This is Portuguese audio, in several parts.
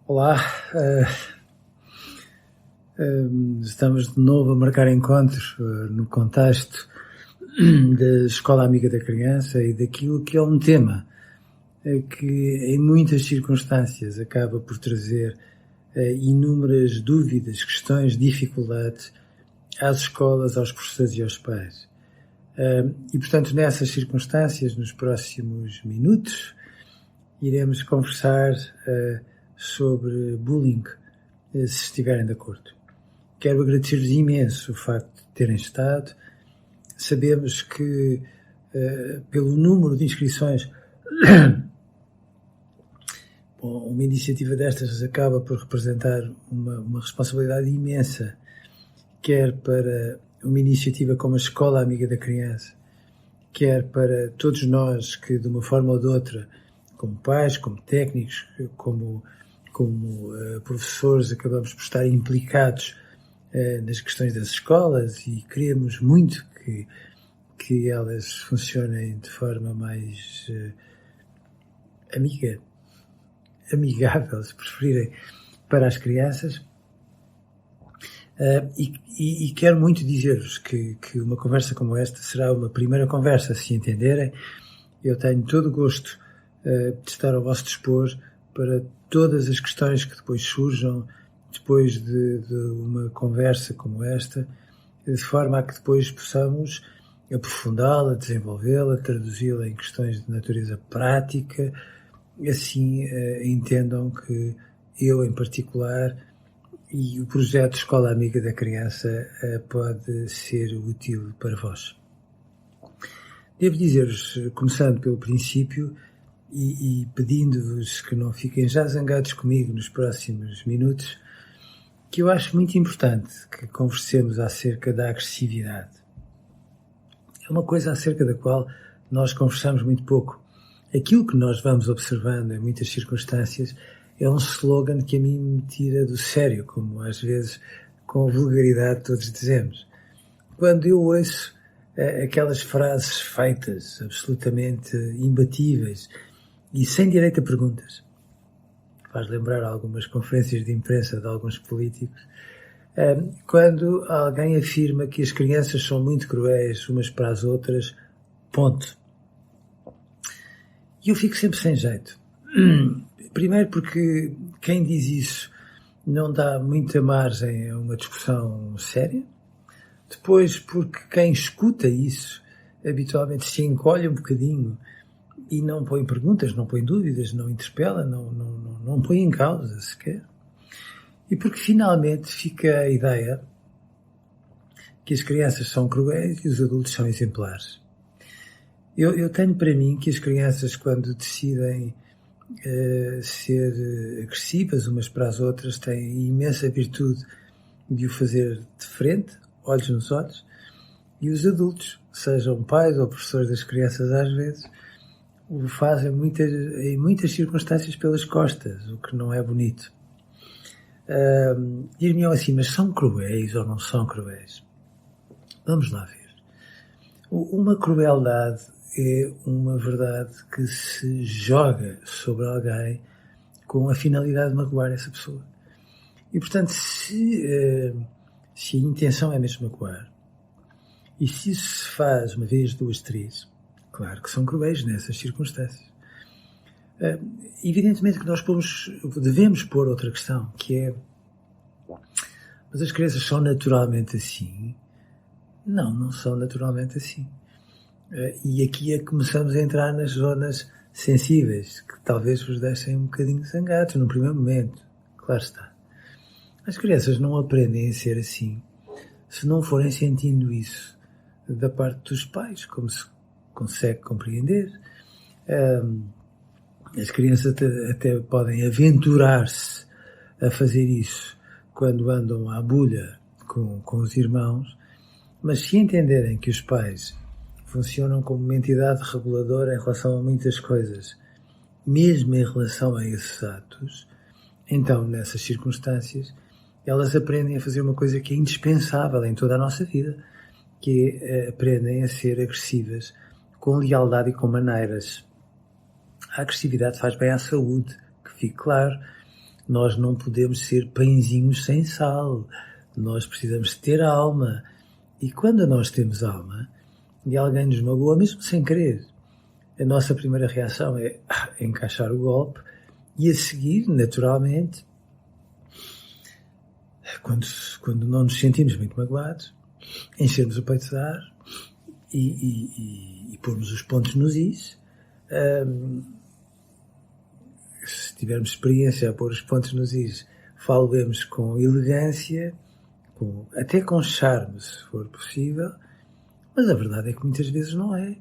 Olá, estamos de novo a marcar encontros no contexto da Escola Amiga da Criança e daquilo que é um tema que em muitas circunstâncias acaba por trazer inúmeras dúvidas, questões, dificuldades às escolas, aos professores e aos pais. E portanto nessas circunstâncias, nos próximos minutos, iremos conversar sobre bullying, se estiverem de acordo. Quero agradecer-vos imenso o facto de terem estado. Sabemos que, pelo número de inscrições, uma iniciativa destas acaba por representar uma responsabilidade imensa, quer para uma iniciativa como a Escola Amiga da Criança, quer para todos nós que, de uma forma ou de outra, como pais, como técnicos, como professores, acabamos por estar implicados nas questões das escolas e queremos muito que elas funcionem de forma mais amigável, se preferirem, para as crianças. E quero muito dizer-vos que uma conversa como esta será uma primeira conversa, se entenderem. Eu tenho todo o gosto de estar ao vosso dispor para todas as questões que depois surjam depois de uma conversa como esta, de forma a que depois possamos aprofundá-la, desenvolvê-la, traduzi-la em questões de natureza prática. Assim entendam que eu, em particular, e o projeto Escola Amiga da Criança pode ser útil para vós. Devo dizer-vos, começando pelo princípio, e pedindo-vos que não fiquem já zangados comigo nos próximos minutos, que eu acho muito importante que conversemos acerca da agressividade. É uma coisa acerca da qual nós conversamos muito pouco. Aquilo que nós vamos observando em muitas circunstâncias é um slogan que a mim me tira do sério, como às vezes com vulgaridade todos dizemos. Quando eu ouço aquelas frases feitas, absolutamente imbatíveis e sem direito a perguntas, faz lembrar algumas conferências de imprensa de alguns políticos, quando alguém afirma que as crianças são muito cruéis umas para as outras, ponto. E eu fico sempre sem jeito. Primeiro porque quem diz isso não dá muita margem a uma discussão séria. Depois porque quem escuta isso habitualmente se encolhe um bocadinho e não põe perguntas, não põe dúvidas, não interpela, não põe em causa sequer. E porque finalmente fica a ideia que as crianças são cruéis e os adultos são exemplares. Eu tenho para mim que as crianças, quando decidem ser agressivas umas para as outras, têm imensa virtude de o fazer de frente, olhos nos olhos, e os adultos, sejam pais ou professores das crianças às vezes, o fazem em muitas circunstâncias pelas costas, o que não é bonito. Dir-me-ão assim, mas são cruéis ou não são cruéis? Vamos lá ver. Uma crueldade é uma verdade que se joga sobre alguém com a finalidade de magoar essa pessoa. E, portanto, se a intenção é mesmo magoar, e se isso se faz uma vez, duas, três, claro que são cruéis nessas circunstâncias. Evidentemente que nós devemos pôr outra questão, que é, mas as crianças são naturalmente assim? Não são naturalmente assim. E aqui é que começamos a entrar nas zonas sensíveis, que talvez vos deixem um bocadinho zangados no primeiro momento. Claro está. As crianças não aprendem a ser assim se não forem sentindo isso da parte dos pais, como se consegue compreender. As crianças até podem aventurar-se a fazer isso quando andam à bulha com os irmãos, mas se entenderem que os pais funcionam como uma entidade reguladora em relação a muitas coisas, mesmo em relação a esses atos, então, nessas circunstâncias, elas aprendem a fazer uma coisa que é indispensável em toda a nossa vida, que é aprendem a ser agressivas com lealdade e com maneiras. A agressividade faz bem à saúde, que fique claro. Nós não podemos ser pãezinhos sem sal. Nós precisamos ter alma. E quando nós temos alma e alguém nos magoa, mesmo sem querer, a nossa primeira reação é encaixar o golpe e a seguir, naturalmente, quando não nos sentimos muito magoados, enchermos o peito de ar e pormos os pontos nos is. Se tivermos experiência a pôr os pontos nos is, falemos com elegância, até com charme, se for possível, mas a verdade é que muitas vezes não é.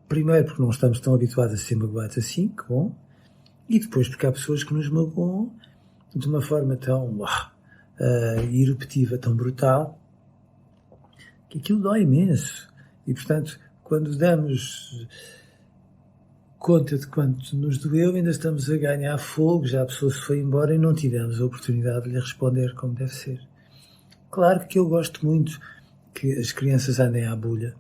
Primeiro porque não estamos tão habituados a ser magoados assim, que bom, e depois porque há pessoas que nos magoam de uma forma tão eruptiva, tão brutal, que aquilo dói imenso. E, portanto, quando damos conta de quanto nos doeu, ainda estamos a ganhar fogo, já a pessoa se foi embora e não tivemos a oportunidade de lhe responder como deve ser. Claro que eu gosto muito que as crianças andem à bulha.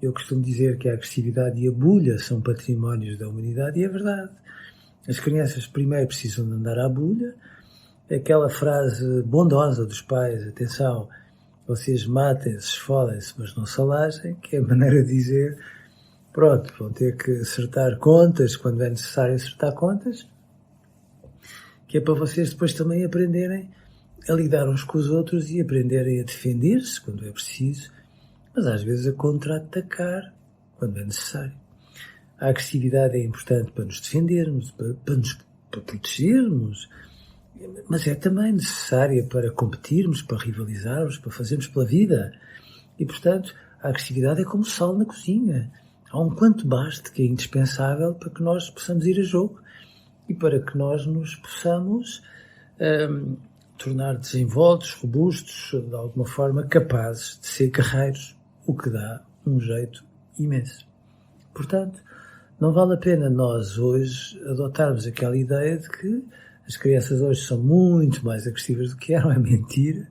Eu costumo dizer que a agressividade e a bulha são patrimónios da humanidade, e é verdade. As crianças primeiro precisam de andar à bulha. Aquela frase bondosa dos pais, atenção, vocês matem-se, esfolem-se, mas não se alajem, que é a maneira de dizer, pronto, vão ter que acertar contas quando é necessário acertar contas, que é para vocês depois também aprenderem a lidar uns com os outros e aprenderem a defender-se quando é preciso, mas às vezes a contra-atacar quando é necessário. A agressividade é importante para nos defendermos, para protegermos, mas é também necessária para competirmos, para rivalizarmos, para fazermos pela vida. E, portanto, a agressividade é como sal na cozinha. Há um quanto baste que é indispensável para que nós possamos ir a jogo e para que nós nos possamos tornar desenvoltos, robustos, de alguma forma capazes de ser guerreiros, o que dá um jeito imenso. Portanto, não vale a pena nós hoje adotarmos aquela ideia de que as crianças hoje são muito mais agressivas do que eram. É mentira.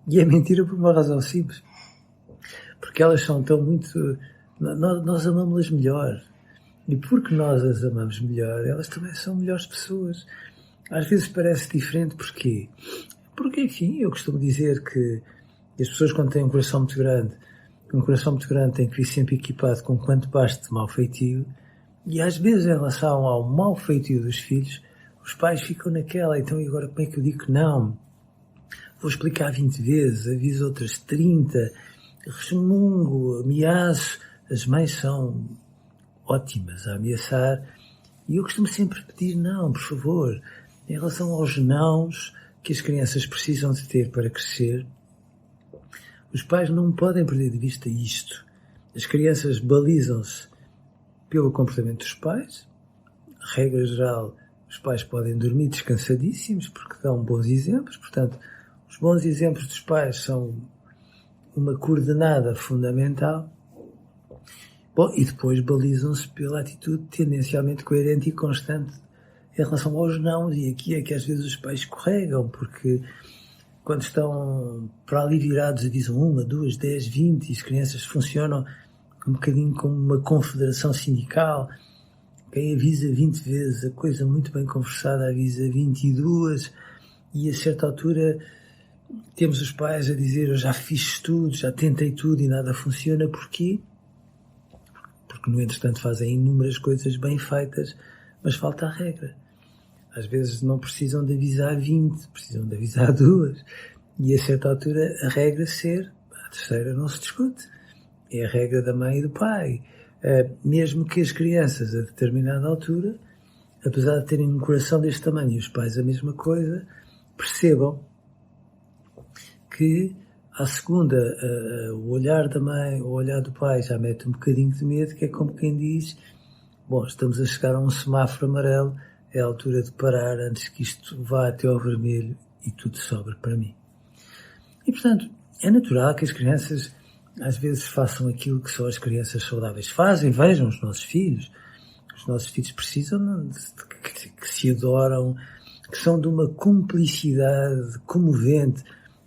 E é mentira por uma razão simples. Porque elas são tão muito... Nós amamos-las melhor. E porque nós as amamos melhor, elas também são melhores pessoas. Às vezes parece diferente. Porquê? Porque, enfim, eu costumo dizer que as pessoas, quando têm um coração muito grande tem que vir sempre equipado com quanto baste de mau feitio. E às vezes, em relação ao mau feitio dos filhos, os pais ficam naquela, então e agora como é que eu digo que não? Vou explicar 20 vezes, aviso outras 30, resmungo, ameaço. As mães são ótimas a ameaçar e eu costumo sempre pedir não, por favor. Em relação aos nãos que as crianças precisam de ter para crescer, os pais não podem perder de vista isto. As crianças balizam-se pelo comportamento dos pais. Regra geral, os pais podem dormir descansadíssimos porque dão bons exemplos. Portanto, os bons exemplos dos pais são uma coordenada fundamental. Bom, e depois balizam-se pela atitude tendencialmente coerente e constante em relação aos não. E aqui é que às vezes os pais escorregam, porque quando estão para ali virados avisam 1, 2, 10, 20 e as crianças funcionam um bocadinho como uma confederação sindical. Quem avisa 20 vezes, a coisa muito bem conversada avisa 22, e a certa altura temos os pais a dizer eu já fiz tudo, já tentei tudo e nada funciona. Porquê? Porque no entretanto fazem inúmeras coisas bem feitas, mas falta a regra. Às vezes não precisam de avisar 20, precisam de avisar 2, e a certa altura a regra ser, a terceira não se discute, é a regra da mãe e do pai. Mesmo que as crianças, a determinada altura, apesar de terem um coração deste tamanho e os pais a mesma coisa, percebam que à segunda o olhar da mãe, o olhar do pai já mete um bocadinho de medo, que é como quem diz, bom, estamos a chegar a um semáforo amarelo, é a altura de parar antes que isto vá até ao vermelho e tudo sobre para mim. E portanto, é natural que as crianças às vezes façam aquilo que só as crianças saudáveis fazem. Vejam os nossos filhos. Os nossos filhos precisam que se adoram, que são de uma cumplicidade comovente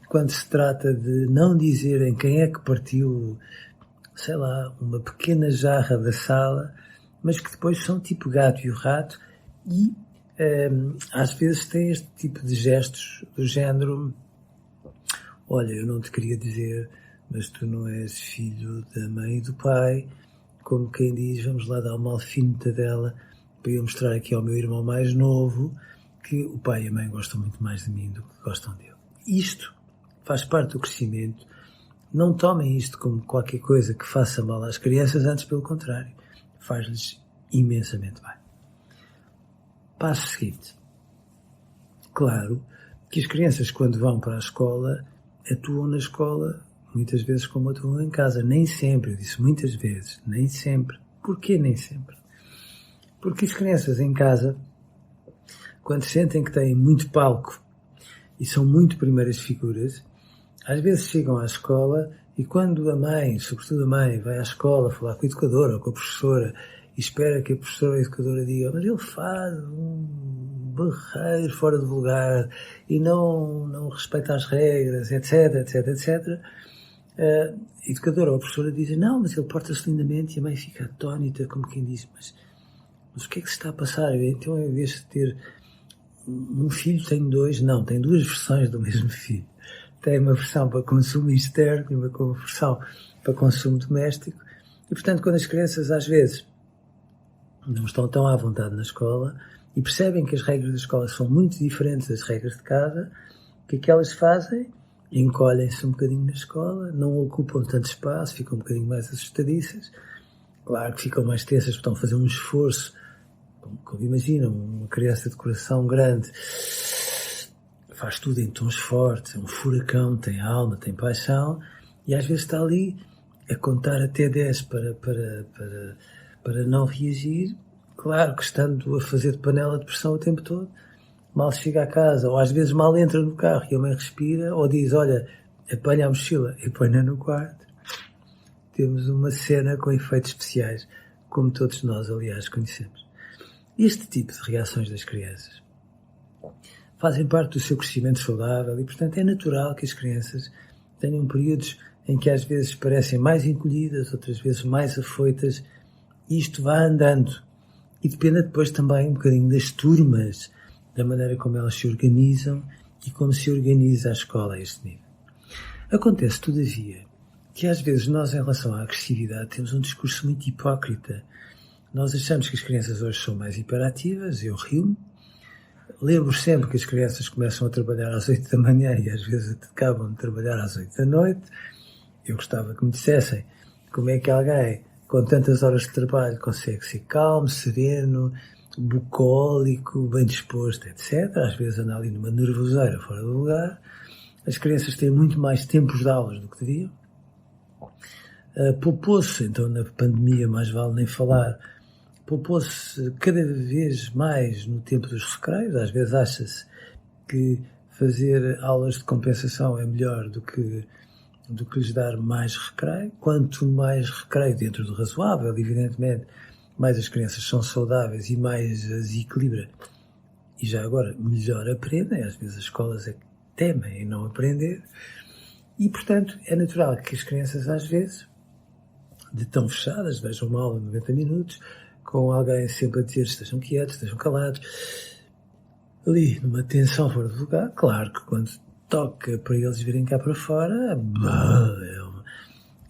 quando se trata de não dizerem quem é que partiu, sei lá, uma pequena jarra da sala, mas que depois são tipo gato e o rato e às vezes tem este tipo de gestos do género: olha, eu não te queria dizer, mas tu não és filho da mãe e do pai, como quem diz, vamos lá dar uma alfineta dela para eu mostrar aqui ao meu irmão mais novo que o pai e a mãe gostam muito mais de mim do que gostam dele. Isto faz parte do crescimento. Não tomem isto como qualquer coisa que faça mal às crianças, antes pelo contrário, faz-lhes imensamente bem. Passo seguinte. Claro que as crianças, quando vão para a escola, atuam na escola muitas vezes como atuam em casa. Nem sempre, eu disse muitas vezes, nem sempre. Porquê nem sempre? Porque as crianças em casa, quando sentem que têm muito palco e são muito primeiras figuras, às vezes chegam à escola e quando a mãe, sobretudo a mãe, vai à escola falar com a educadora ou com a professora e espera que a professora ou a educadora diga: mas ele faz um berreiro fora de lugar e não respeita as regras, etc, etc, etc. A educadora ou a professora dizem: não, mas ele porta-se lindamente, e a mãe fica atónita, como quem diz: mas o que é que se está a passar? Então, em vez de ter um filho, tenho dois? Não, tem duas versões do mesmo filho. Tem uma versão para consumo externo e uma versão para consumo doméstico. E, portanto, quando as crianças, às vezes, não estão tão à vontade na escola e percebem que as regras da escola são muito diferentes das regras de casa, o que é que elas fazem? Encolhem-se um bocadinho na escola, não ocupam tanto espaço, ficam um bocadinho mais assustadiças. Claro que ficam mais tensas, porque estão a fazer um esforço, como imaginam, uma criança de coração grande faz tudo em tons fortes, é um furacão, tem alma, tem paixão, e às vezes está ali a contar até 10 para não reagir. Claro que estando a fazer de panela de pressão o tempo todo, mal chega a casa, ou às vezes mal entra no carro e a mãe respira, ou diz: olha, apanha a mochila e põe-na no quarto. Temos uma cena com efeitos especiais, como todos nós, aliás, conhecemos. Este tipo de reações das crianças fazem parte do seu crescimento saudável e, portanto, é natural que as crianças tenham períodos em que às vezes parecem mais encolhidas, outras vezes mais afoitas, e isto vai andando. E depende depois também um bocadinho das turmas, da maneira como elas se organizam e como se organiza a escola a este nível. Acontece, todavia, que às vezes nós, em relação à agressividade, temos um discurso muito hipócrita. Nós achamos que as crianças hoje são mais hiperativas, eu rio-me. Lembro sempre que as crianças começam a trabalhar às 8 da manhã e às vezes acabam de trabalhar às 8 da noite. Eu gostava que me dissessem como é que alguém com tantas horas de trabalho consegue ser calmo, sereno, bucólico, bem disposto, etc. Às vezes anda ali numa nervoseira fora do lugar. As crianças têm muito mais tempos de aulas do que deviam. Poupou-se, então na pandemia mais vale nem falar, poupou-se cada vez mais no tempo dos recreios. Às vezes acha-se que fazer aulas de compensação é melhor do que lhes dar mais recreio. Quanto mais recreio dentro do razoável, evidentemente, mais as crianças são saudáveis e mais as equilibra. E já agora, melhor aprendem. Às vezes as escolas é que temem em não aprender. E, portanto, é natural que as crianças, às vezes, de tão fechadas, vejam uma aula de 90 minutos, com alguém sempre a dizer: estejam quietos, estejam calados, ali numa tensão fora do lugar. Claro que quando toca para eles virem cá para fora,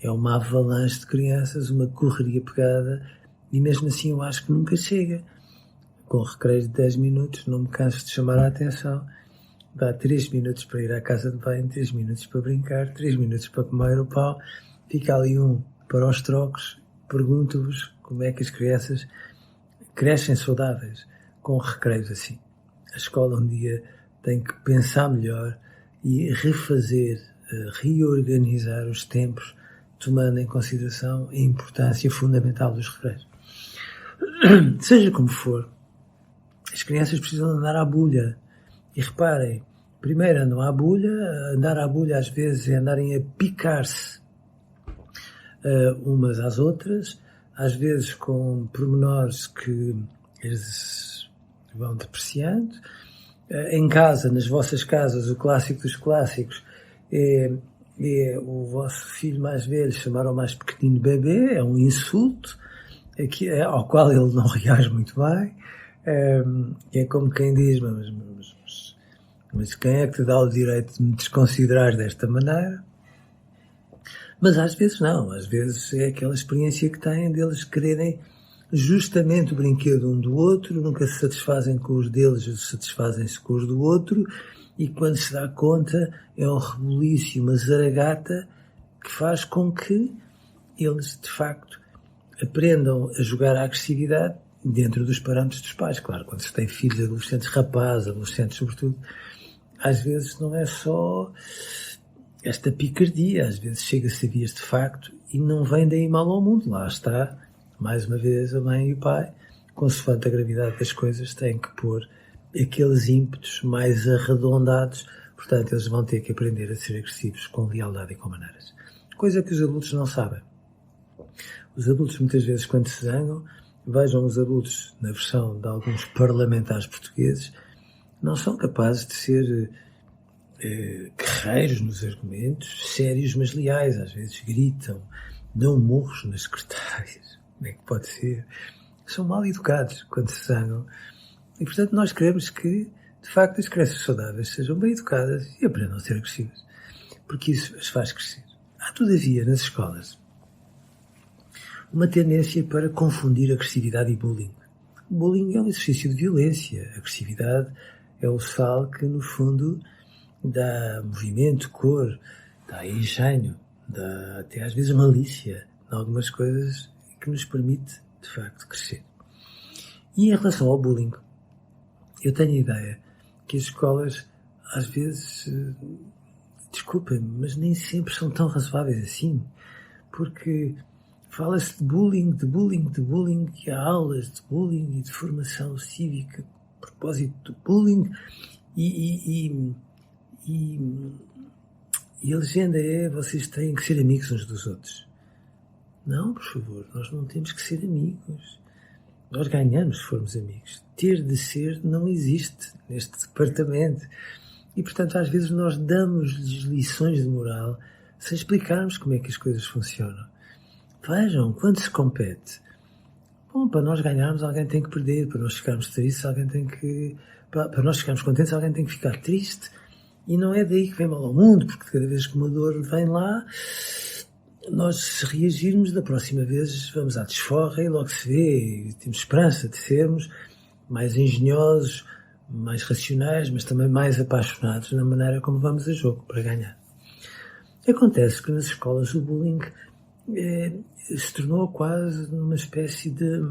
é uma avalanche de crianças, uma correria pegada, e mesmo assim eu acho que nunca chega. Com recreio de 10 minutos, não me canso de chamar a atenção. Dá 3 minutos para ir à casa de banho, 3 minutos para brincar, 3 minutos para comer o pau, fica ali um para os trocos. Pergunto-vos como é que as crianças crescem saudáveis com recreios assim. A escola um dia tem que pensar melhor e refazer, reorganizar os tempos, tomando em consideração a importância fundamental dos recreios. Seja como for, as crianças precisam andar à bulha. E reparem, primeiro andam à bulha, andar à bulha às vezes é andarem a picar-se umas às outras, às vezes com pormenores que eles vão depreciando. Em casa, nas vossas casas, o clássico dos clássicos é o vosso filho mais velho chamar ao mais pequenino bebê, é um insulto ao qual ele não reage muito bem. Que é como quem diz, mas quem é que te dá o direito de me desconsiderar desta maneira? Mas às vezes não, às vezes é aquela experiência que têm deles quererem justamente o brinquedo um do outro, nunca se satisfazem com os deles, satisfazem-se com os do outro, e quando se dá conta é um rebuliço, uma zaragata que faz com que eles, de facto, aprendam a jogar a agressividade dentro dos parâmetros dos pais. Claro, quando se tem filhos, adolescentes, rapazes, adolescentes sobretudo, às vezes não é só esta picardia, às vezes chega-se a vias de facto e não vem daí mal ao mundo. Lá está, mais uma vez, a mãe e o pai, consoante a gravidade das coisas, têm que pôr aqueles ímpetos mais arredondados. Portanto, eles vão ter que aprender a ser agressivos com lealdade e com maneiras. Coisa que os adultos não sabem. Os adultos, muitas vezes, quando se zangam, vejam os adultos, na versão de alguns parlamentares portugueses, não são capazes de ser guerreiros nos argumentos, sérios mas leais. Às vezes gritam, dão murros nas secretárias. Como é que pode ser? São mal educados quando se zangam. E, portanto, nós queremos que, de facto, as crianças saudáveis sejam bem educadas e aprendam a ser agressivas. Porque isso as faz crescer. Há, todavia, nas escolas, uma tendência para confundir agressividade e bullying. O bullying é um exercício de violência. A agressividade é o sal que, no fundo, dá movimento, cor, dá engenho, dá até às vezes malícia em algumas coisas que nos permite, de facto, crescer. E em relação ao bullying, eu tenho a ideia que as escolas, às vezes, desculpem-me, mas nem sempre são tão razoáveis assim, porque fala-se de bullying, e há aulas de bullying e de formação cívica a propósito do bullying, e a legenda é: vocês têm que ser amigos uns dos outros. Não, por favor, nós não temos que ser amigos. Nós ganhamos se formos amigos. Ter de ser não existe neste departamento. E, portanto, às vezes nós damos-lhes lições de moral sem explicarmos como é que as coisas funcionam. Vejam, quando se compete, bom, para nós ganharmos alguém tem que perder, para nós ficarmos tristes alguém tem que... Para nós ficarmos contentes alguém tem que ficar triste. E não é daí que vem mal ao mundo, porque cada vez que uma dor vem lá, nós, se reagirmos, da próxima vez vamos à desforra e logo se vê, e temos esperança de sermos mais engenhosos, mais racionais, mas também mais apaixonados na maneira como vamos a jogo para ganhar. Acontece que nas escolas o bullying se tornou quase uma espécie de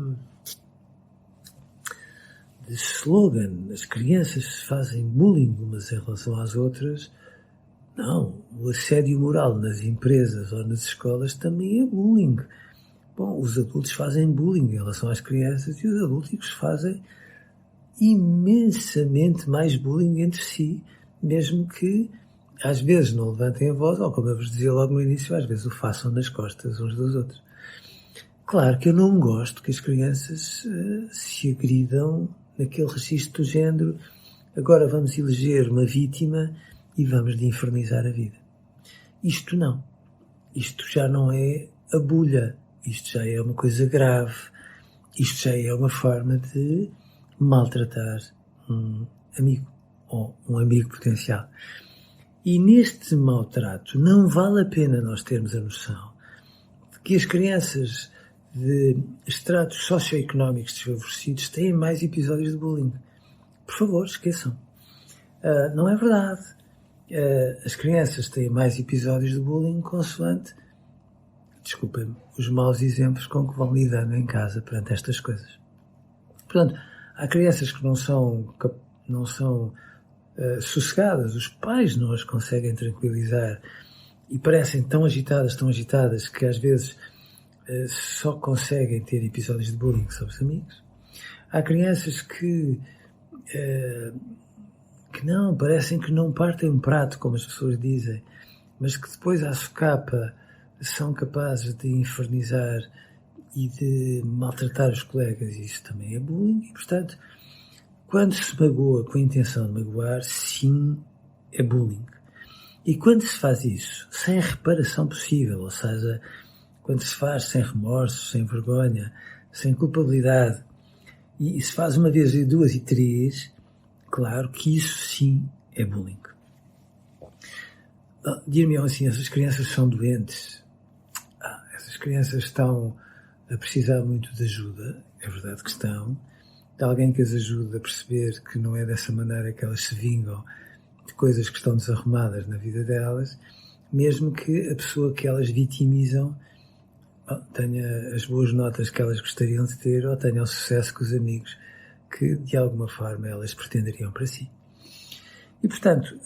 slogan. As crianças fazem bullying umas em relação às outras. Não, o assédio moral nas empresas ou nas escolas também é bullying. Bom, os adultos fazem bullying em relação às crianças e os adultos fazem imensamente mais bullying entre si, mesmo que às vezes não levantem a voz, ou como eu vos dizia logo no início, às vezes o façam nas costas uns dos outros. Claro que eu não gosto que as crianças se agridam naquele registro do género: agora vamos eleger uma vítima e vamos lhe infernizar a vida. Isto não. Isto já não é a bulha. Isto já é uma coisa grave. Isto já é uma forma de maltratar um amigo ou um amigo potencial. E neste maltrato não vale a pena nós termos a noção de que as crianças de estratos socioeconómicos desfavorecidos têm mais episódios de bullying. Por favor, esqueçam. Não é verdade. As crianças têm mais episódios de bullying consoante, desculpem-me, os maus exemplos com que vão lidando em casa perante estas coisas. Portanto, há crianças que não são sossegadas, os pais não as conseguem tranquilizar e parecem tão agitadas que às vezes só conseguem ter episódios de bullying sobre os amigos. Há crianças que não, parecem que não partem um prato, como as pessoas dizem, mas que depois à socapa são capazes de infernizar e de maltratar os colegas. Isso também é bullying e, portanto, quando se magoa com a intenção de magoar, sim, é bullying. E quando se faz isso sem reparação possível, ou seja, quando se faz sem remorso, sem vergonha, sem culpabilidade, E se faz uma vez, e duas e três, claro que isso sim é bullying. Dir-me-ão assim, essas crianças são doentes. Essas crianças estão a precisar muito de ajuda, é verdade que estão, de alguém que as ajude a perceber que não é dessa maneira que elas se vingam de coisas que estão desarrumadas na vida delas, mesmo que a pessoa que elas vitimizam tenha as boas notas que elas gostariam de ter ou tenha o sucesso com os amigos que de alguma forma elas pretenderiam para si. E portanto,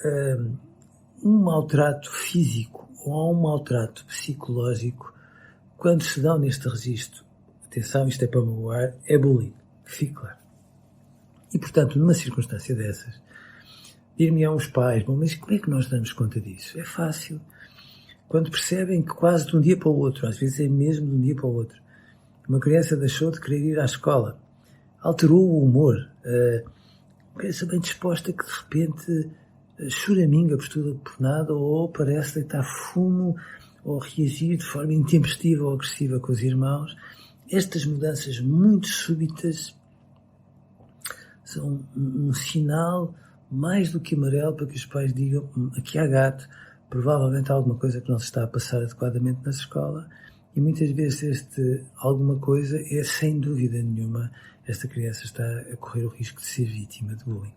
um maltrato físico ou um maltrato psicológico, quando se dão neste registro, atenção, isto é para magoar, é bullying, que fique claro. E portanto, numa circunstância dessas, dir-me-ão os pais, bom, mas como é que nós damos conta disso? É fácil. Quando percebem que quase de um dia para o outro, às vezes é mesmo de um dia para o outro, uma criança deixou de querer ir à escola, alterou o humor, uma criança bem disposta que de repente choraminga por tudo por nada, ou parece deitar fumo, ou reagir de forma intempestiva ou agressiva com os irmãos. Estas mudanças muito súbitas são um sinal mais do que amarelo para que os pais digam, aqui há gato, provavelmente há alguma coisa que não se está a passar adequadamente na escola, e muitas vezes alguma coisa é, sem dúvida nenhuma, esta criança está a correr o risco de ser vítima de bullying.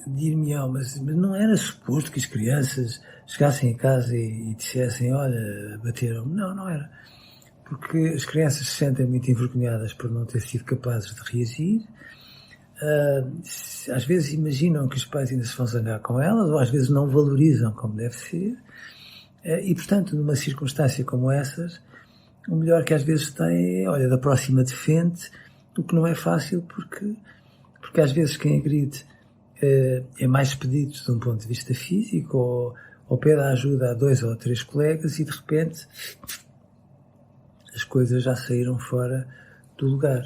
Dir-me-ão, mas não era suposto que as crianças chegassem a casa e dissessem, olha, bateram-me. Não era. Porque as crianças se sentem muito envergonhadas por não ter sido capazes de reagir. Às vezes imaginam que os pais ainda se vão zangar com elas, ou às vezes não valorizam como deve ser. E, portanto, numa circunstância como essas, o melhor que às vezes tem é, olha, da próxima defende, o que não é fácil porque às vezes quem agride é mais pedido de um ponto de vista físico, ou pede a ajuda a 2 ou 3 colegas e de repente as coisas já saíram fora do lugar.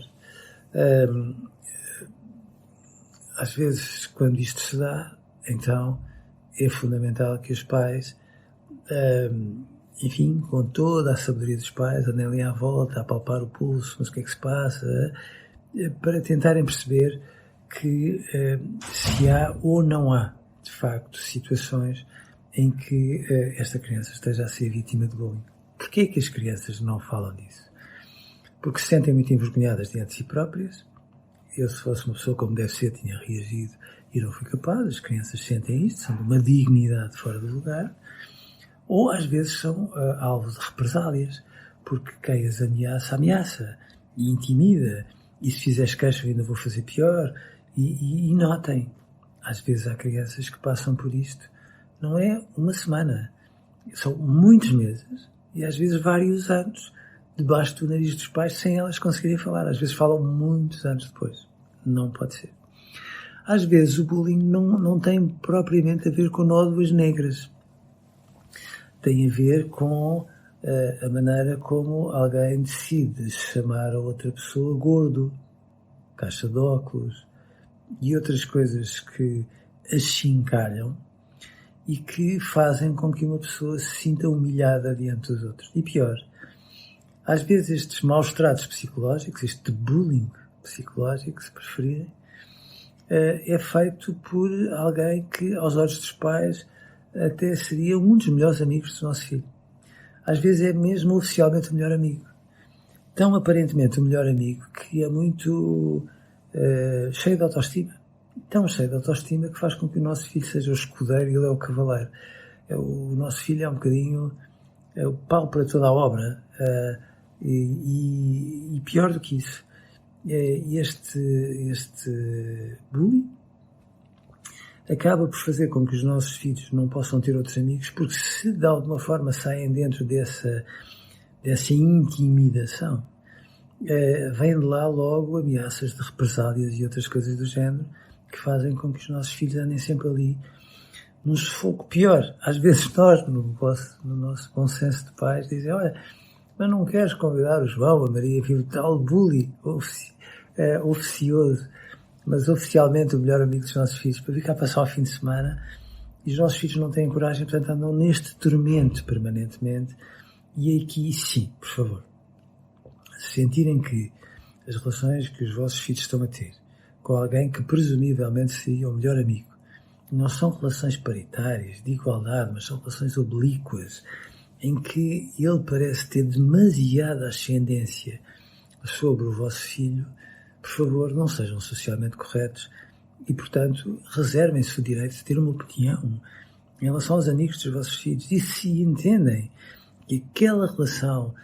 Às vezes, quando isto se dá, então é fundamental que os pais, enfim, com toda a sabedoria dos pais, andem ali à volta, a palpar o pulso, mas o que é que se passa, para tentarem perceber que se há ou não há, de facto, situações em que esta criança esteja a ser vítima de bullying. Porquê é que as crianças não falam disso? Porque se sentem muito envergonhadas diante de si próprias. Eu, se fosse uma pessoa como deve ser, tinha reagido e não fui capaz. As crianças sentem isto, são de uma dignidade fora do lugar. Ou, às vezes, são alvo de represálias, porque quem as ameaça e intimida. E se fizeres queixa, eu ainda vou fazer pior. E notem, às vezes há crianças que passam por isto. Não é uma semana, são muitos meses e às vezes vários anos debaixo do nariz dos pais sem elas conseguirem falar. Às vezes falam muitos anos depois. Não pode ser. Às vezes o bullying não tem propriamente a ver com nódoas negras. Tem a ver com a maneira como alguém decide chamar a outra pessoa gordo, caixa de óculos e outras coisas que achincalham e que fazem com que uma pessoa se sinta humilhada diante dos outros. E pior, às vezes estes maus tratos psicológicos, este bullying psicológico, se preferirem, é feito por alguém que, aos olhos dos pais, até seria um dos melhores amigos do nosso filho. Às vezes é mesmo oficialmente o melhor amigo. Tão aparentemente o melhor amigo que é muito cheio de autoestima. Tão cheio de autoestima que faz com que o nosso filho seja o escudeiro e ele é o cavaleiro. O nosso filho é um bocadinho o pau para toda a obra. E pior do que isso, este bullying acaba por fazer com que os nossos filhos não possam ter outros amigos, porque se de alguma forma saem dentro dessa intimidação, vêm de lá logo ameaças de represálias e outras coisas do género que fazem com que os nossos filhos andem sempre ali num sufoco. Pior, às vezes nós, no nosso bom senso de pais, dizem, olha, mas não queres convidar o João, a Maria, o tal bully oficioso, mas oficialmente o melhor amigo dos nossos filhos, para vir cá passar o fim de semana, e os nossos filhos não têm coragem, portanto andam neste tormento permanentemente. E aqui sim, por favor, Se sentirem que as relações que os vossos filhos estão a ter com alguém que presumivelmente seria o melhor amigo não são relações paritárias, de igualdade, mas são relações oblíquas, em que ele parece ter demasiada ascendência sobre o vosso filho, por favor, não sejam socialmente corretos e, portanto, reservem-se o direito de ter uma opinião em relação aos amigos dos vossos filhos. E se entendem que aquela relação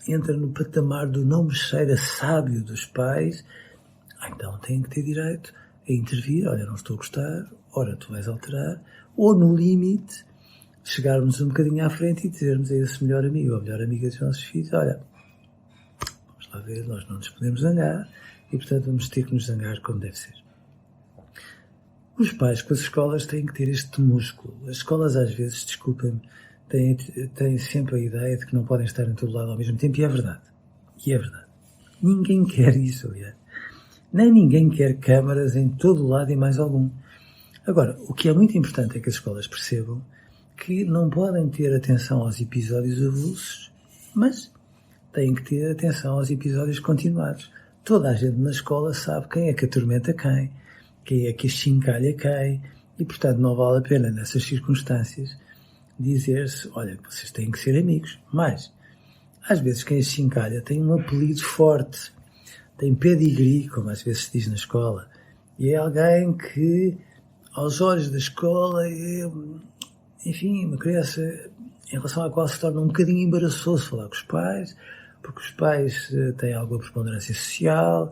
entra no patamar do não me cheira sábio dos pais, então têm que ter direito a intervir. Olha, não estou a gostar, ora, tu vais alterar, ou no limite chegarmos um bocadinho à frente e dizermos a esse melhor amigo ou melhor amiga dos nossos filhos: olha, vamos lá ver, nós não nos podemos zangar e, portanto, vamos ter que nos zangar como deve ser. Os pais com as escolas têm que ter este músculo. As escolas, às vezes, desculpem-me, têm sempre a ideia de que não podem estar em todo lado ao mesmo tempo, e é verdade. E é verdade. Ninguém quer isso, aliás. Nem ninguém quer câmaras em todo lado e mais algum. Agora, o que é muito importante é que as escolas percebam que não podem ter atenção aos episódios avulsos, mas têm que ter atenção aos episódios continuados. Toda a gente na escola sabe quem é que atormenta quem é que achincalha quem, e, portanto, não vale a pena, nessas circunstâncias, dizer-se: olha, vocês têm que ser amigos. Mas, às vezes, quem achincalha tem um apelido forte, tem pedigree, como às vezes se diz na escola, e é alguém que, aos olhos da escola, é, enfim, uma criança em relação à qual se torna um bocadinho embaraçoso falar com os pais, porque os pais têm alguma preponderância social,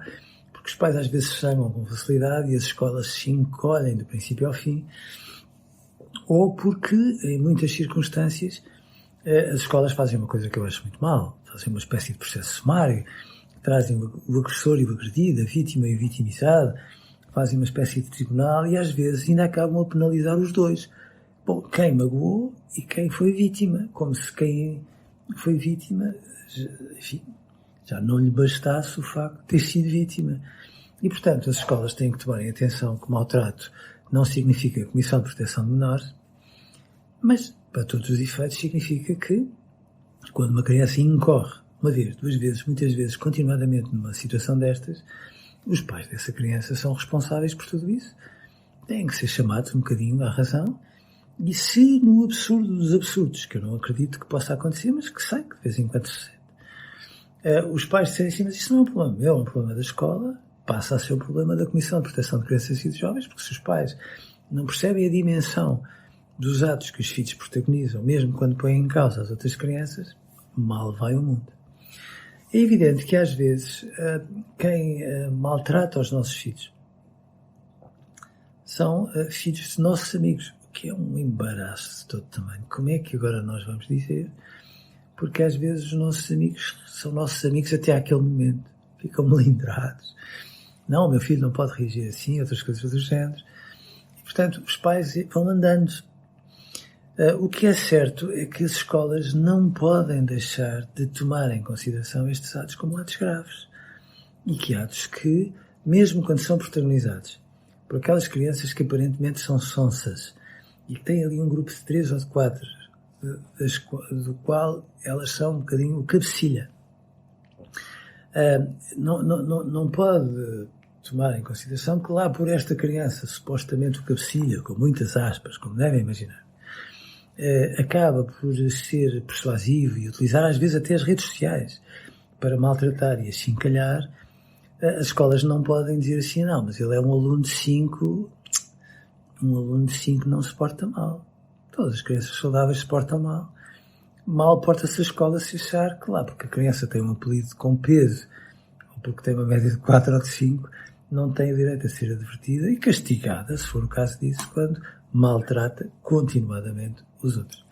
porque os pais às vezes se chamam com facilidade e as escolas se encolhem do princípio ao fim, ou porque, em muitas circunstâncias, as escolas fazem uma coisa que eu acho muito mal, fazem uma espécie de processo sumário, trazem o agressor e o agredido, a vítima e o vitimizado, fazem uma espécie de tribunal e às vezes ainda acabam a penalizar os dois. Bom, quem magoou e quem foi vítima, como se quem foi vítima, enfim, já não lhe bastasse o facto de ter sido vítima. E, portanto, as escolas têm que tomarem atenção que maltrato não significa Comissão de Proteção de Menores, mas, para todos os efeitos, significa que, quando uma criança incorre uma vez, duas vezes, muitas vezes, continuadamente numa situação destas, os pais dessa criança são responsáveis por tudo isso. Têm que ser chamados um bocadinho à razão. E se no absurdo dos absurdos, que eu não acredito que possa acontecer, mas que sei que de vez em quando sucede, os pais disserem assim: mas isso não é um problema meu, é um problema da escola, passa a ser um problema da Comissão de Proteção de Crianças e de Jovens, porque se os pais não percebem a dimensão dos atos que os filhos protagonizam, mesmo quando põem em causa as outras crianças, mal vai o mundo. É evidente que, às vezes, quem maltrata os nossos filhos são filhos de nossos amigos, o que é um embaraço de todo tamanho. Como é que agora nós vamos dizer? Porque, às vezes, os nossos amigos são nossos amigos até àquele momento. Ficam melindrados. Não, o meu filho não pode reagir assim, outras coisas do género. E, portanto, os pais vão andando. O que é certo é que as escolas não podem deixar de tomar em consideração estes atos como atos graves. E que atos que, mesmo quando são protagonizados por aquelas crianças que aparentemente são sonsas e que têm ali um grupo de 3 ou de 4, do qual elas são um bocadinho o cabecilha, não pode tomar em consideração que lá por esta criança, supostamente o cabecilha, com muitas aspas, como devem imaginar, acaba por ser persuasivo e utilizar às vezes até as redes sociais para maltratar e achincalhar. As escolas não podem dizer assim: não, mas ele é um aluno de 5, não se porta mal. Todas as crianças saudáveis se portam mal. Mal porta-se a escola se achar que lá, porque a criança tem um apelido com peso, ou porque tem uma média de 4 ou de 5, não tem o direito a ser advertida e castigada, se for o caso disso, quando maltrata continuadamente os outros.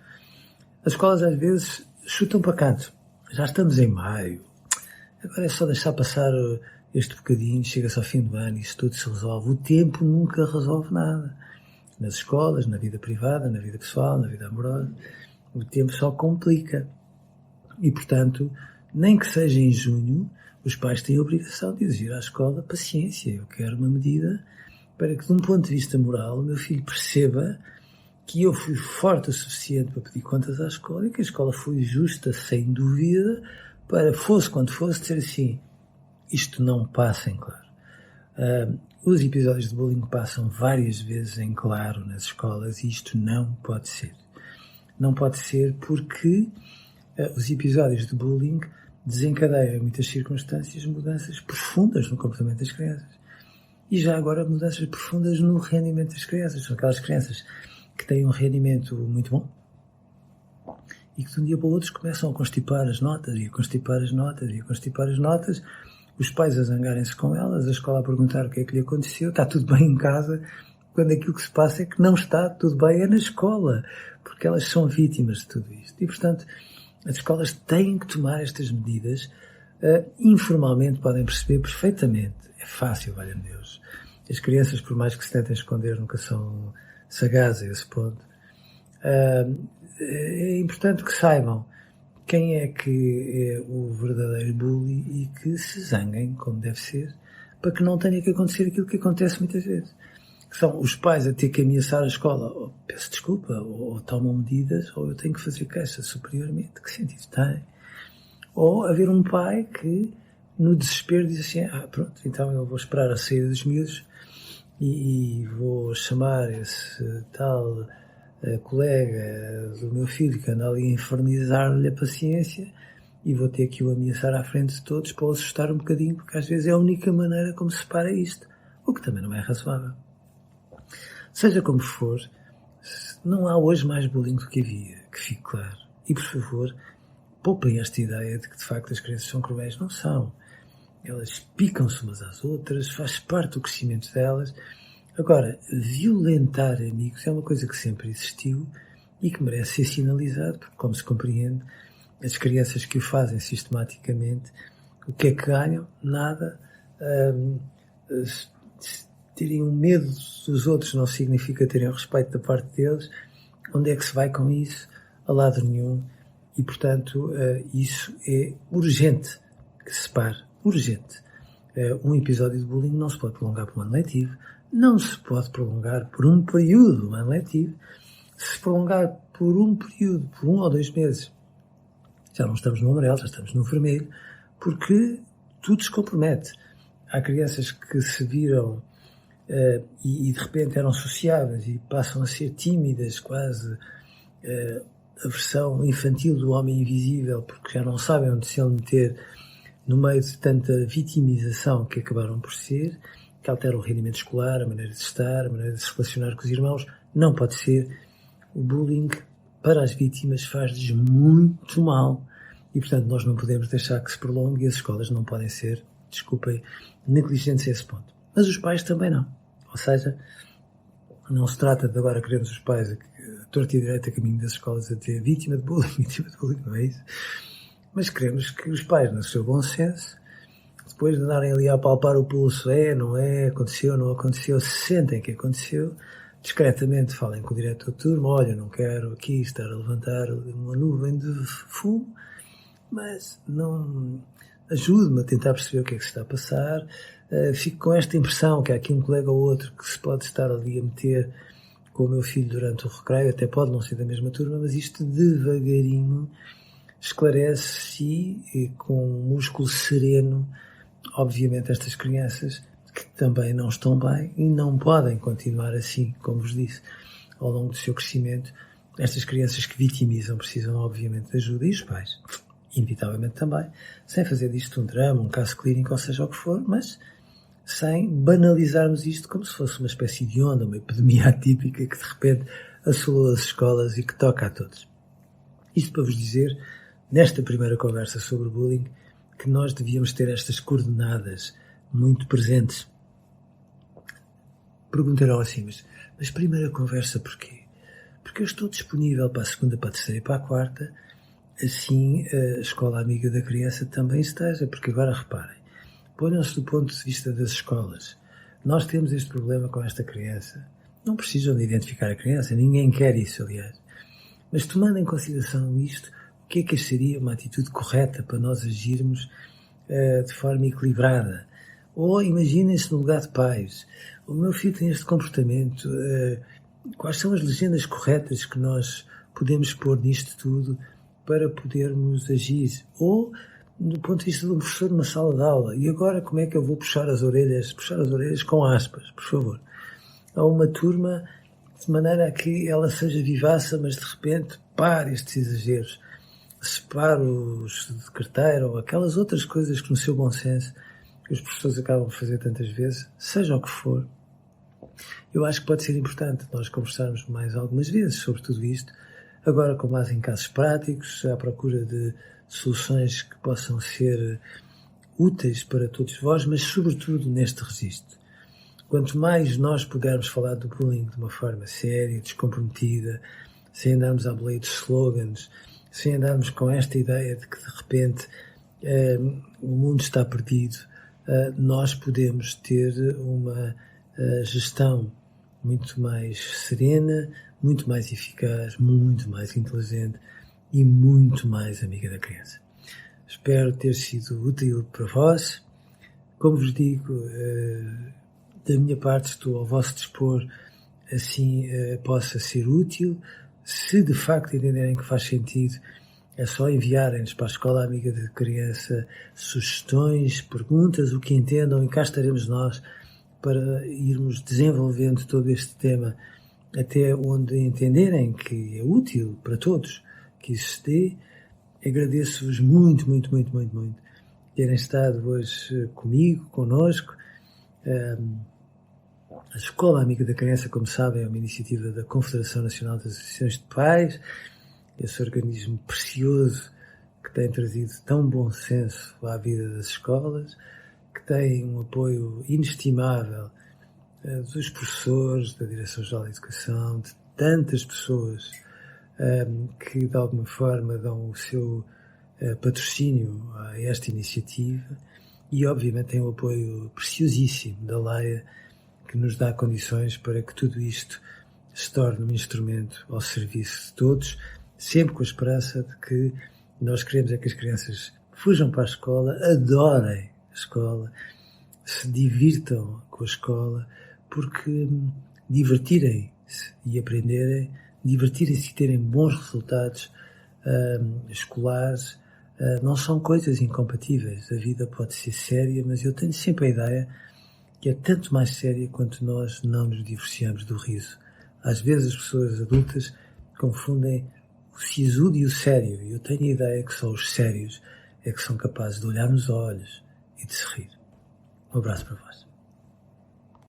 As escolas às vezes chutam para canto. Já estamos em maio. Agora é só deixar passar este bocadinho, chega-se ao fim do ano e isso tudo se resolve. O tempo nunca resolve nada. Nas escolas, na vida privada, na vida pessoal, na vida amorosa, o tempo só complica. E, portanto, nem que seja em junho, os pais têm a obrigação de exigir à escola paciência. Eu quero uma medida para que, de um ponto de vista moral, o meu filho perceba que eu fui forte o suficiente para pedir contas à escola e que a escola foi justa, sem dúvida, para, fosse quando fosse, dizer assim, isto não passa em claro. Os episódios de bullying passam várias vezes em claro nas escolas e isto não pode ser. Não pode ser porque os episódios de bullying desencadeiam em muitas circunstâncias mudanças profundas no comportamento das crianças. E já agora mudanças profundas no rendimento das crianças. São aquelas crianças que têm um rendimento muito bom e que de um dia para o outro começam a constipar as notas e a constipar as notas e a constipar as notas, os pais a zangarem-se com elas, a escola a perguntar o que é que lhe aconteceu, está tudo bem em casa, quando aquilo que se passa é que não está tudo bem, é na escola, porque elas são vítimas de tudo isto. E, portanto, as escolas têm que tomar estas medidas, informalmente podem perceber perfeitamente, é fácil, valha-me Deus. As crianças, por mais que se tentem esconder, nunca são sagazes a esse ponto. É importante que saibam quem é que é o verdadeiro bully e que se zanguem, como deve ser, para que não tenha que acontecer aquilo que acontece muitas vezes. Que são os pais a ter que ameaçar a escola, ou peço desculpa, ou tomam medidas, ou eu tenho que fazer queixa superiormente. Que sentido tem? Ou haver um pai que, no desespero, diz assim, pronto, então eu vou esperar a saída dos miúdos e vou chamar esse tal colega do meu filho que anda ali a infernizar-lhe a paciência e vou ter que o ameaçar à frente de todos para o assustar um bocadinho, porque às vezes é a única maneira como se para isto, o que também não é razoável. Seja como for, não há hoje mais bullying do que havia, que fique claro. E, por favor, poupem esta ideia de que, de facto, as crianças são cruéis. Não são. Elas picam-se umas às outras, faz parte do crescimento delas. Agora, violentar amigos é uma coisa que sempre existiu e que merece ser sinalizado, porque, como se compreende, as crianças que o fazem sistematicamente, o que é que ganham? Nada. Terem um medo dos outros não significa terem o respeito da parte deles. Onde é que se vai com isso? A lado nenhum. E, portanto, isso é urgente que se pare. Urgente. Um episódio de bullying não se pode prolongar por um ano letivo. Não se pode prolongar por um período do ano letivo. Se prolongar por um período, por 1 ou 2 meses, já não estamos no amarelo, já estamos no vermelho, porque tudo se compromete. Há crianças que se viram e de repente eram sociáveis e passam a ser tímidas, quase a versão infantil do homem invisível, porque já não sabem onde se meter no meio de tanta vitimização que acabaram por ser, que altera o rendimento escolar, a maneira de estar, a maneira de se relacionar com os irmãos. Não pode ser. O bullying para as vítimas faz-lhes muito mal e, portanto, nós não podemos deixar que se prolongue e as escolas não podem ser, desculpem, negligentes a esse ponto. Mas os pais também não. Ou seja, não se trata de agora queremos os pais a torta e direita a caminho das escolas a ter vítima de bullying, não é isso? Mas queremos que os pais, no seu bom senso, depois de andarem ali a palpar o pulso, não é, aconteceu, não aconteceu, se sentem que aconteceu, discretamente falem com o diretor de turma, olha, não quero aqui estar a levantar uma nuvem de fumo, mas não ajude-me a tentar perceber o que é que se está a passar, fico com esta impressão que há aqui um colega ou outro que se pode estar ali a meter com o meu filho durante o recreio, até pode não ser da mesma turma, mas isto devagarinho esclarece-se e com um músculo sereno, obviamente, estas crianças que também não estão bem e não podem continuar assim, como vos disse, ao longo do seu crescimento. Estas crianças que vitimizam precisam, obviamente, de ajuda e os pais, inevitavelmente também, sem fazer disto um drama, um caso clínico, ou seja o que for, mas sem banalizarmos isto como se fosse uma espécie de onda, uma epidemia atípica que de repente assolou as escolas e que toca a todos. Isto para vos dizer, nesta primeira conversa sobre bullying, que nós devíamos ter estas coordenadas muito presentes. Perguntarão assim, mas primeira conversa porquê? Porque eu estou disponível para a segunda, para a terceira e para a quarta, assim a escola amiga da criança também esteja, porque agora reparem, ponham-se do ponto de vista das escolas. Nós temos este problema com esta criança. Não precisam de identificar a criança, ninguém quer isso, aliás. Mas tomando em consideração isto, o que é que seria uma atitude correta para nós agirmos de forma equilibrada? Ou imaginem-se no lugar de pais. O meu filho tem este comportamento, quais são as legendas corretas que nós podemos pôr nisto tudo para podermos agir? Ou, do ponto de vista de um professor numa sala de aula, e agora como é que eu vou puxar as orelhas com aspas, por favor, a uma turma de maneira a que ela seja vivaça, mas de repente pare estes exageros, separe os de carteira ou aquelas outras coisas que no seu bom senso que os professores acabam de fazer tantas vezes, seja o que for. Eu acho que pode ser importante nós conversarmos mais algumas vezes sobre tudo isto, agora com base em casos práticos, à procura de soluções que possam ser úteis para todos vós, mas sobretudo neste registro. Quanto mais nós pudermos falar do bullying de uma forma séria, descomprometida, sem andarmos à boleia de slogans, sem andarmos com esta ideia de que de repente o mundo está perdido, nós podemos ter uma gestão muito mais serena, muito mais eficaz, muito mais inteligente e muito mais amiga da criança. Espero ter sido útil para vós. Como vos digo, da minha parte estou ao vosso dispor, assim possa ser útil. Se de facto entenderem que faz sentido, é só enviarem-nos para a Escola Amiga da Criança sugestões, perguntas, o que entendam, e cá estaremos nós para irmos desenvolvendo todo este tema até onde entenderem que é útil para todos que isso se dê. Agradeço-vos muito terem estado hoje comigo, connosco. A Escola Amiga da Criança, como sabem, é uma iniciativa da Confederação Nacional das Associações de Pais, esse organismo precioso que tem trazido tão bom senso à vida das escolas, que tem um apoio inestimável dos professores, da Direção-Geral da Educação, de tantas pessoas que de alguma forma dão o seu patrocínio a esta iniciativa, e obviamente tem o apoio preciosíssimo da Laia, que nos dá condições para que tudo isto se torne um instrumento ao serviço de todos, sempre com a esperança de que nós queremos é que as crianças fujam para a escola, adorem a escola, se divirtam com a escola, porque divertirem-se e aprenderem, divertirem-se e terem bons resultados escolares não são coisas incompatíveis. A vida pode ser séria, mas eu tenho sempre a ideia que é tanto mais séria quanto nós não nos divorciamos do riso. Às vezes as pessoas adultas confundem o sisudo e o sério, e eu tenho a ideia que só os sérios é que são capazes de olhar nos olhos e de se rir. Um abraço para vós.